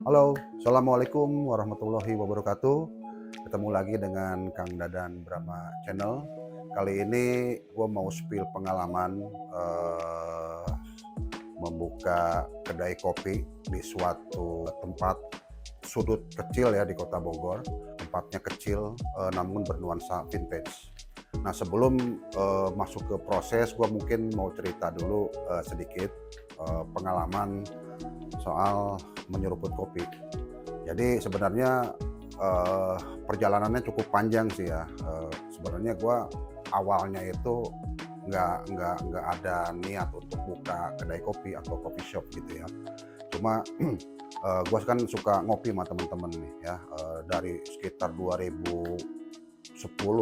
Halo, Assalamualaikum warahmatullahi wabarakatuh. Ketemu lagi dengan Kang Dadan Brahma Channel. Kali ini gue mau spill pengalaman membuka kedai kopi di suatu tempat sudut kecil ya di Kota Bogor. Tempatnya kecil namun bernuansa vintage. Nah sebelum masuk ke proses, gue mungkin mau cerita dulu sedikit pengalaman soal menyeruput kopi. Jadi sebenarnya perjalanannya cukup panjang sih ya. Sebenarnya gue awalnya itu nggak ada niat untuk buka kedai kopi atau coffee shop gitu ya. Cuma gue kan suka ngopi sama temen-temen nih ya. Dari sekitar 2010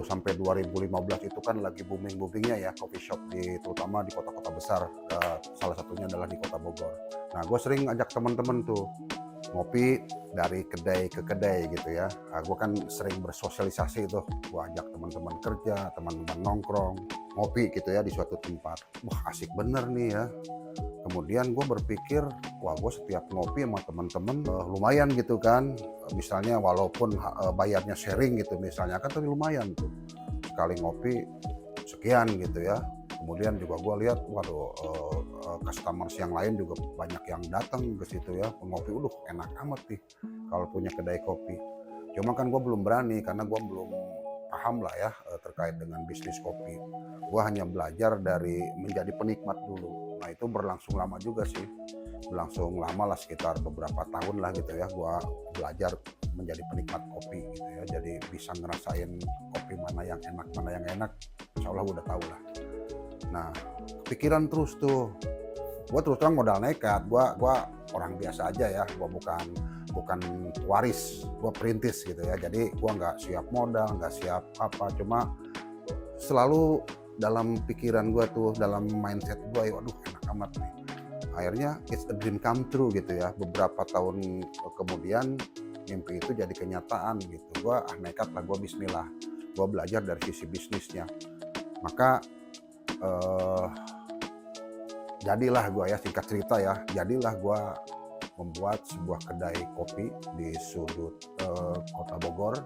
sampai 2015 itu kan lagi booming-boomingnya ya coffee shop terutama di kota-kota besar. Salah satunya adalah di Kota Bogor. Nah gue sering ajak teman-teman tuh ngopi dari kedai ke kedai gitu ya. Nah, gue kan sering bersosialisasi tuh, gue ajak teman-teman kerja, teman-teman nongkrong, ngopi gitu ya di suatu tempat. Wah asik bener nih ya. Kemudian gue berpikir, wah gue setiap ngopi sama teman-teman lumayan gitu kan. Misalnya walaupun bayarnya sharing gitu misalnya kan, tapi lumayan tuh. Sekali ngopi sekian gitu ya. Kemudian juga gue lihat, waduh, customers yang lain juga banyak yang datang ke situ ya, ngopi, enak amat nih kalau punya kedai kopi. Cuma kan gue belum berani karena gue belum paham lah ya terkait dengan bisnis kopi. Gue hanya belajar dari menjadi penikmat dulu. Nah itu berlangsung lama juga sih, berlangsung lama lah sekitar beberapa tahun lah gitu ya. Gue belajar menjadi penikmat kopi gitu ya, jadi bisa ngerasain kopi mana yang enak, mana yang enak. Insya Allah gue udah tahu lah. Nah, kepikiran terus tuh. Gue terus terang modal nekat. Gue orang biasa aja ya. Gue bukan waris. Gue perintis gitu ya. Jadi gue nggak siap modal, nggak siap apa. Cuma selalu dalam pikiran gue tuh, dalam mindset gue, waduh enak amat nih. Akhirnya it's a dream come true gitu ya. Beberapa tahun kemudian mimpi itu jadi kenyataan gitu. Gue nekat lah, gue bismillah. Gue belajar dari sisi bisnisnya. Maka jadilah gue ya, singkat cerita ya, jadilah gue membuat sebuah kedai kopi di sudut Kota Bogor.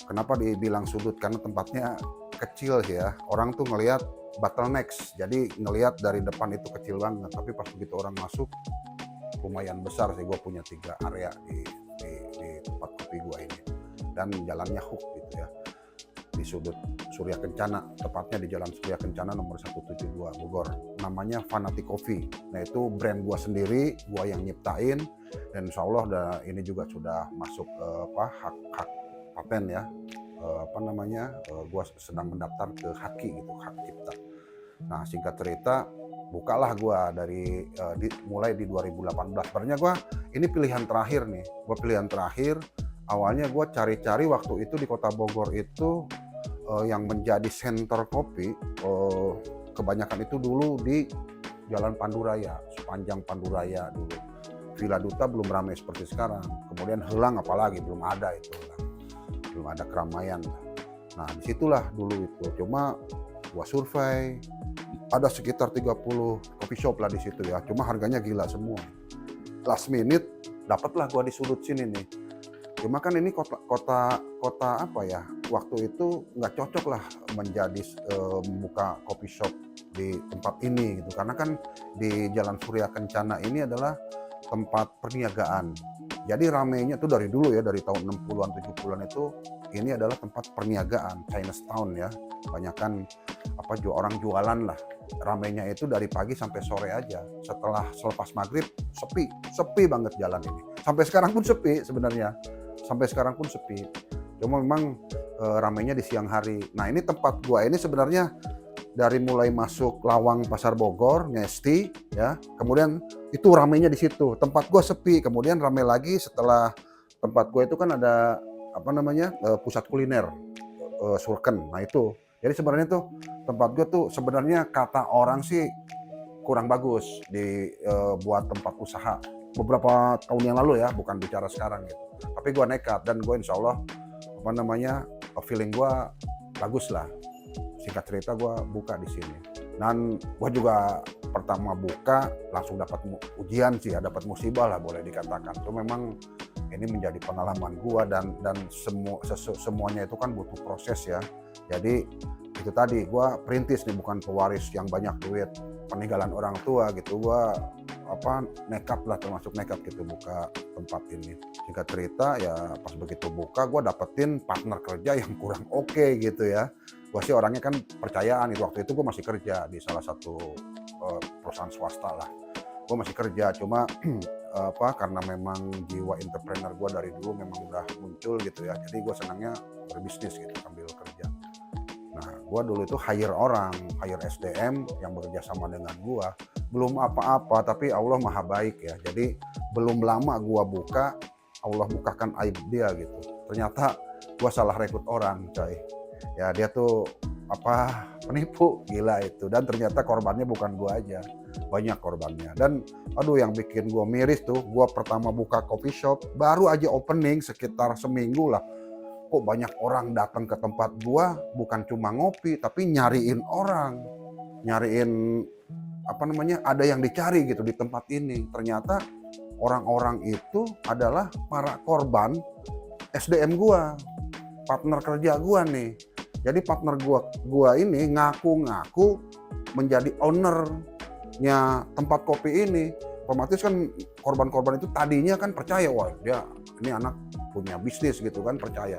Kenapa dibilang sudut? Karena tempatnya kecil sih ya. Orang tuh ngelihat bottlenecks, jadi ngelihat dari depan itu kecil banget, tapi pas begitu orang masuk lumayan besar sih. Gue punya 3 area di tempat kopi gue ini, dan jalannya hook gitu ya, di sudut Surya Kencana, tepatnya di Jalan Surya Kencana nomor 172 Bogor. Namanya Fanatic Coffee. Nah itu brand gua sendiri, gua yang nyiptain, dan insya Allah ini juga sudah masuk hak paten ya. Gua sedang mendaftar ke HAKI gitu, hak cipta. Nah singkat cerita, bukalah gua mulai di 2018. Sebenarnya gua ini pilihan terakhir nih. Gua pilihan terakhir. Awalnya gua cari-cari waktu itu di Kota Bogor itu yang menjadi center kopi, kebanyakan itu dulu di Jalan Panduraya, sepanjang Panduraya dulu. Villa Duta belum ramai seperti sekarang. Kemudian Helang apalagi belum ada itu, belum ada keramaian. Nah disitulah dulu itu. Cuma gua survei, ada sekitar 30 coffee shop lah di situ ya. Cuma harganya gila semua. Last minute dapatlah gua di sudut sini nih. Cuma kan ini kota apa ya, waktu itu nggak cocok lah menjadi membuka coffee shop di tempat ini gitu, karena kan di Jalan Surya Kencana ini adalah tempat perniagaan. Jadi ramainya tuh dari dulu ya, dari tahun 60-an 70-an itu ini adalah tempat perniagaan, Chinatown ya. Banyakan orang jualan lah. Ramainya itu dari pagi sampai sore aja. Selepas maghrib sepi banget jalan ini. Sampai sekarang pun sepi sebenarnya. Cuma memang ramainya di siang hari. Nah ini tempat gua ini sebenarnya dari mulai masuk Lawang Pasar Bogor, Ngesti ya, kemudian itu ramainya di situ. Tempat gua sepi, kemudian ramai lagi setelah tempat gua itu kan ada pusat kuliner Surken. Nah itu. Jadi sebenarnya tuh tempat gua tuh sebenarnya kata orang sih kurang bagus buat tempat usaha. Beberapa tahun yang lalu ya, bukan bicara sekarang gitu. Tapi gue nekat dan gue insya Allah feeling gue bagus lah. Singkat cerita gue buka di sini. Dan gue juga pertama buka langsung dapat ujian sih ya, dapat musibah lah boleh dikatakan. Itu memang ini menjadi pengalaman gua dan semuanya itu kan butuh proses ya. Jadi itu tadi gua perintis nih, bukan pewaris yang banyak duit, peninggalan orang tua gitu. Gua nekat lah, termasuk nekat gitu buka tempat ini. Singkat cerita ya pas begitu buka gua dapetin partner kerja yang kurang oke gitu ya. Gua sih orangnya kan percayaan, itu waktu itu gua masih kerja di salah satu perusahaan swasta lah. Gua masih kerja, cuma karena memang jiwa entrepreneur gue dari dulu memang udah muncul gitu ya, jadi gue senangnya berbisnis gitu sambil kerja. Nah gue dulu itu hire SDM yang bekerja sama dengan gue, belum apa-apa tapi Allah maha baik ya. Jadi belum lama gue buka, Allah bukakan aib dia gitu. Ternyata gue salah rekrut orang coy ya, dia tuh penipu gila itu, dan ternyata korbannya bukan gue aja, banyak korbannya. Dan aduh yang bikin gue miris tuh, gue pertama buka coffee shop baru aja opening sekitar seminggu lah, kok banyak orang datang ke tempat gue, bukan cuma ngopi tapi nyariin orang, nyariin ada yang dicari gitu di tempat ini. Ternyata orang-orang itu adalah para korban SDM gue, partner kerja gue nih. Jadi partner gua ini ngaku-ngaku menjadi ownernya tempat kopi ini. Otomatis kan korban-korban itu tadinya kan percaya, wah dia ini anak punya bisnis gitu kan, percaya.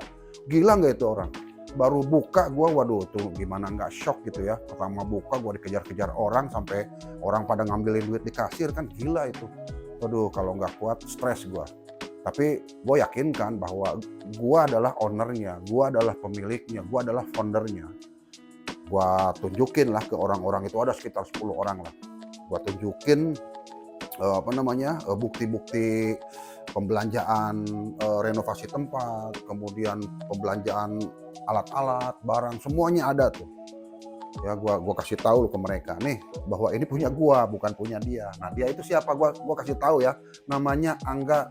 Gila nggak itu orang? Baru buka gua, waduh tuh gimana nggak shock gitu ya. Pertama buka gua dikejar-kejar orang sampai orang pada ngambilin duit di kasir, kan gila itu. Waduh kalau nggak kuat stres gua. Tapi gue yakinkan bahwa gue adalah ownernya, gue adalah pemiliknya, gue adalah foundernya. Gue tunjukin lah ke orang-orang itu, ada sekitar 10 orang lah. Gue tunjukin bukti-bukti pembelanjaan renovasi tempat, kemudian pembelanjaan alat-alat, barang, semuanya ada tuh. Ya gue kasih tahu ke mereka nih bahwa ini punya gue, bukan punya dia. Nah dia itu siapa? Gue kasih tahu ya, namanya Angga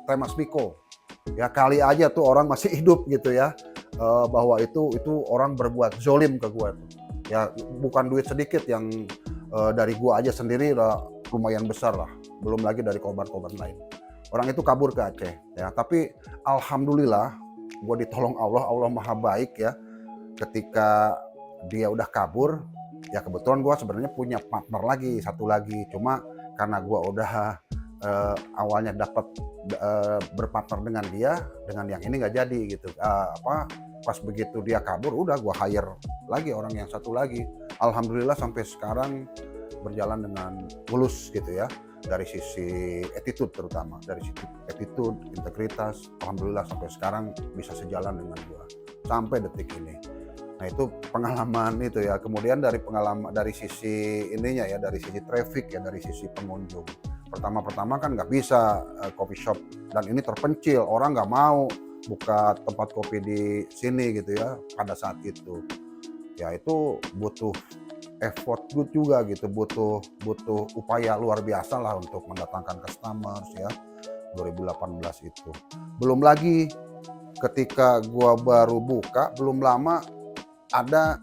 Temas Miko. Ya kali aja tuh orang masih hidup gitu ya, bahwa itu orang berbuat zolim ke gua tuh. Ya bukan duit sedikit yang dari gua aja sendiri lah lumayan besar lah, belum lagi dari korban-korban lain. Orang itu kabur ke Aceh ya, tapi alhamdulillah gua ditolong Allah, Allah maha baik ya. Ketika dia udah kabur, ya kebetulan gua sebenarnya punya partner lagi, satu lagi, cuma karena gua udah awalnya dapat berpartner dengan dia, dengan yang ini nggak jadi gitu. Pas begitu dia kabur, udah gue hire lagi orang yang satu lagi. Alhamdulillah sampai sekarang berjalan dengan mulus gitu ya, dari sisi attitude terutama, dari sisi attitude, integritas. Alhamdulillah sampai sekarang bisa sejalan dengan gue sampai detik ini. Nah itu pengalaman itu ya. Kemudian dari pengalaman dari sisi ininya ya, dari sisi traffic ya, dari sisi pengunjung. Pertama-pertama kan nggak bisa coffee shop, dan ini terpencil, orang nggak mau buka tempat kopi di sini gitu ya pada saat itu. Ya itu butuh effort good juga gitu, butuh upaya luar biasa lah untuk mendatangkan customers ya, 2018 itu. Belum lagi ketika gua baru buka, belum lama ada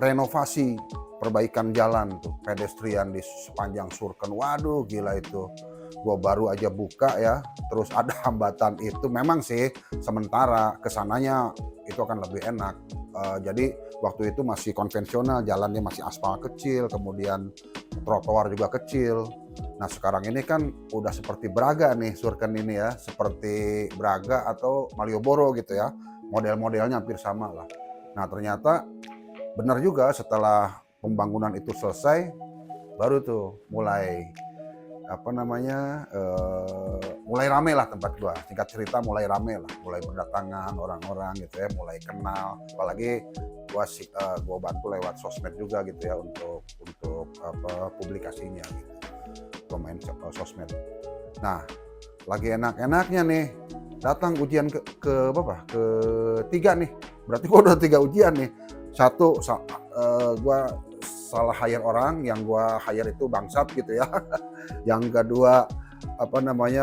renovasi, perbaikan jalan tuh, pedestrian di sepanjang Surken. Waduh gila itu. Gua baru aja buka ya, terus ada hambatan itu. Memang sih sementara kesananya itu akan lebih enak. Jadi waktu itu masih konvensional, jalannya masih aspal kecil, kemudian trotoar juga kecil. Nah sekarang ini kan udah seperti Braga nih Surken ini ya, seperti Braga atau Malioboro gitu ya. Model-modelnya hampir sama lah. Nah ternyata benar juga, setelah pembangunan itu selesai, baru tuh mulai mulai rame lah tempat gua. Singkat cerita mulai rame lah, mulai berdatangan orang-orang gitu ya, mulai kenal. Apalagi gua bantu lewat sosmed juga gitu ya, untuk publikasinya gitu. Gua main sosmed. Nah, lagi enak-enaknya nih, datang ujian ketiga nih. Berarti gua udah 3 ujian nih. Satu, gua salah hire orang, yang gua hire itu bangsat gitu ya. Yang kedua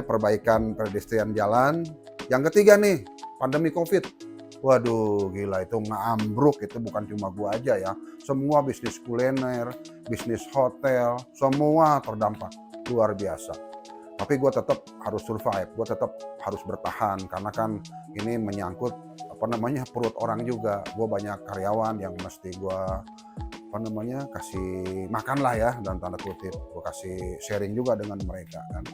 perbaikan pedestrian jalan. Yang ketiga nih pandemi COVID. Waduh gila, itu ngambruk, itu bukan cuma gua aja ya. Semua bisnis kuliner, bisnis hotel, semua terdampak luar biasa. Tapi gue tetap harus survive, gue tetap harus bertahan karena kan ini menyangkut perut orang juga. Gue banyak karyawan yang mesti gue kasih makan lah ya, dan tanda kutip gue kasih sharing juga dengan mereka kan.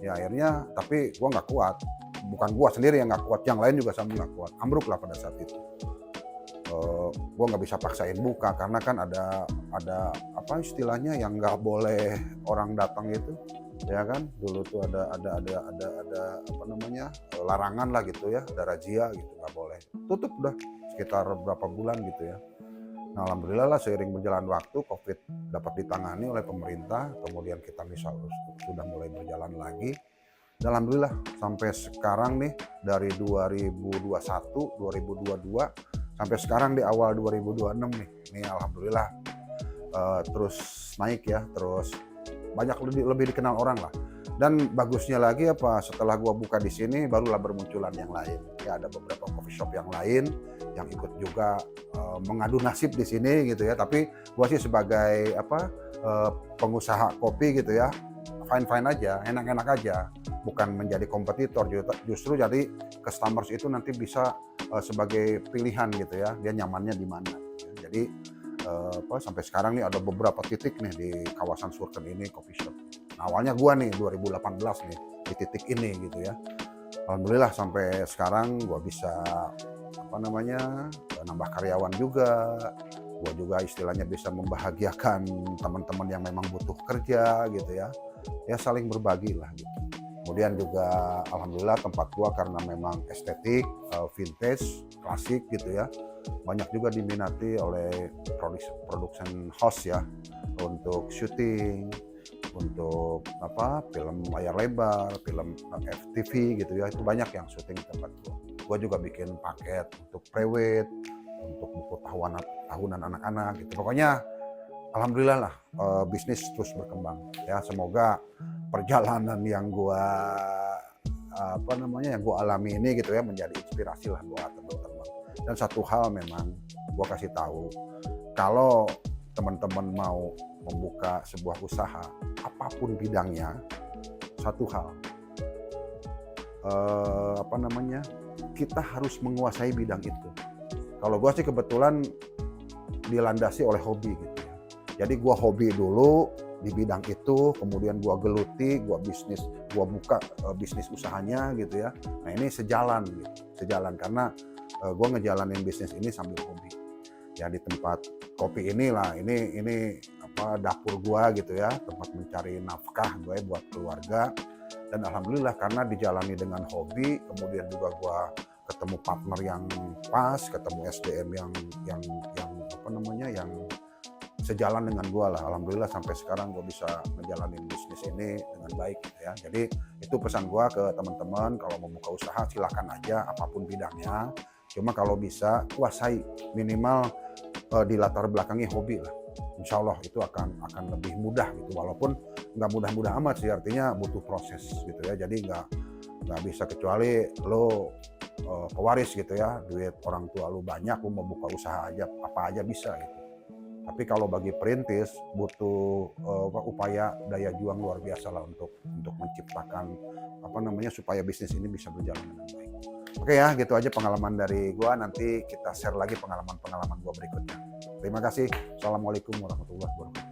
Ya akhirnya tapi gue nggak kuat, bukan gue sendiri yang nggak kuat, yang lain juga sama nggak kuat, ambruk lah pada saat itu. Gue nggak bisa paksain buka karena kan ada apa istilahnya yang nggak boleh orang datang itu ya kan. Dulu tuh ada larangan lah gitu ya, ada razia gitu, nggak boleh, tutup udah sekitar berapa bulan gitu ya. Nah alhamdulillah lah seiring berjalan waktu COVID dapat ditangani oleh pemerintah, kemudian kita sudah mulai berjalan lagi. Dan alhamdulillah sampai sekarang nih dari 2021, 2022 sampai sekarang di awal 2026 nih. Ini alhamdulillah terus naik ya, terus banyak lebih dikenal orang lah. Dan bagusnya lagi setelah gua buka di sini barulah bermunculan yang lain. Ya ada beberapa coffee shop yang lain yang ikut juga mengadu nasib di sini gitu ya. Tapi gua sih sebagai pengusaha kopi gitu ya, fine aja, enak-enak aja, bukan menjadi kompetitor, justru jadi customers itu nanti bisa sebagai pilihan gitu ya, dia nyamannya di mana. Jadi sampai sekarang nih ada beberapa titik nih di kawasan Surken ini coffee shop. Nah, awalnya gua nih 2018 nih di titik ini gitu ya. Alhamdulillah sampai sekarang gua bisa nambah karyawan juga. Gua juga istilahnya bisa membahagiakan teman-teman yang memang butuh kerja gitu ya. Ya saling berbagi lah gitu. Kemudian juga alhamdulillah tempat gua karena memang estetik, vintage, klasik gitu ya. Banyak juga diminati oleh production house ya, untuk syuting, untuk film layar lebar, film FTV gitu ya. Itu banyak yang syuting di tempat gua. Gua juga bikin paket untuk prewed, untuk buku tahunan anak-anak gitu. Pokoknya alhamdulillah lah bisnis terus berkembang ya. Semoga perjalanan yang gua yang gua alami ini gitu ya menjadi inspirasi lah buat teman-teman. Dan satu hal memang gua kasih tahu, kalau teman-teman mau membuka sebuah usaha apapun bidangnya, satu hal kita harus menguasai bidang itu. Kalau gua sih kebetulan dilandasi oleh hobi gitu ya. Jadi gua hobi dulu di bidang itu, kemudian gua geluti, gua buka bisnis usahanya gitu ya. Nah ini sejalan karena gua ngejalanin bisnis ini sambil hobi. Ya di tempat kopi inilah, ini dapur gua gitu ya, tempat mencari nafkah gue buat keluarga. Dan alhamdulillah karena dijalani dengan hobi, kemudian juga gua ketemu partner yang pas, ketemu SDM yang sejalan dengan gue lah. Alhamdulillah sampai sekarang gue bisa ngejalanin bisnis ini dengan baik gitu ya. Jadi itu pesan gue ke teman-teman, kalau mau buka usaha silakan aja apapun bidangnya. Cuma kalau bisa kuasai, minimal di latar belakangnya hobi lah. Insya Allah itu akan lebih mudah gitu. Walaupun nggak mudah-mudah amat sih, artinya butuh proses gitu ya. Jadi nggak bisa kecuali lo pewaris gitu ya, duit orang tua lu banyak, lu mau buka usaha aja apa aja bisa gitu. Tapi kalau bagi perintis butuh upaya daya juang luar biasa lah untuk menciptakan supaya bisnis ini bisa berjalan dengan baik. Oke ya, gitu aja pengalaman dari gua. Nanti kita share lagi pengalaman gua berikutnya. Terima kasih. Assalamualaikum warahmatullahi wabarakatuh.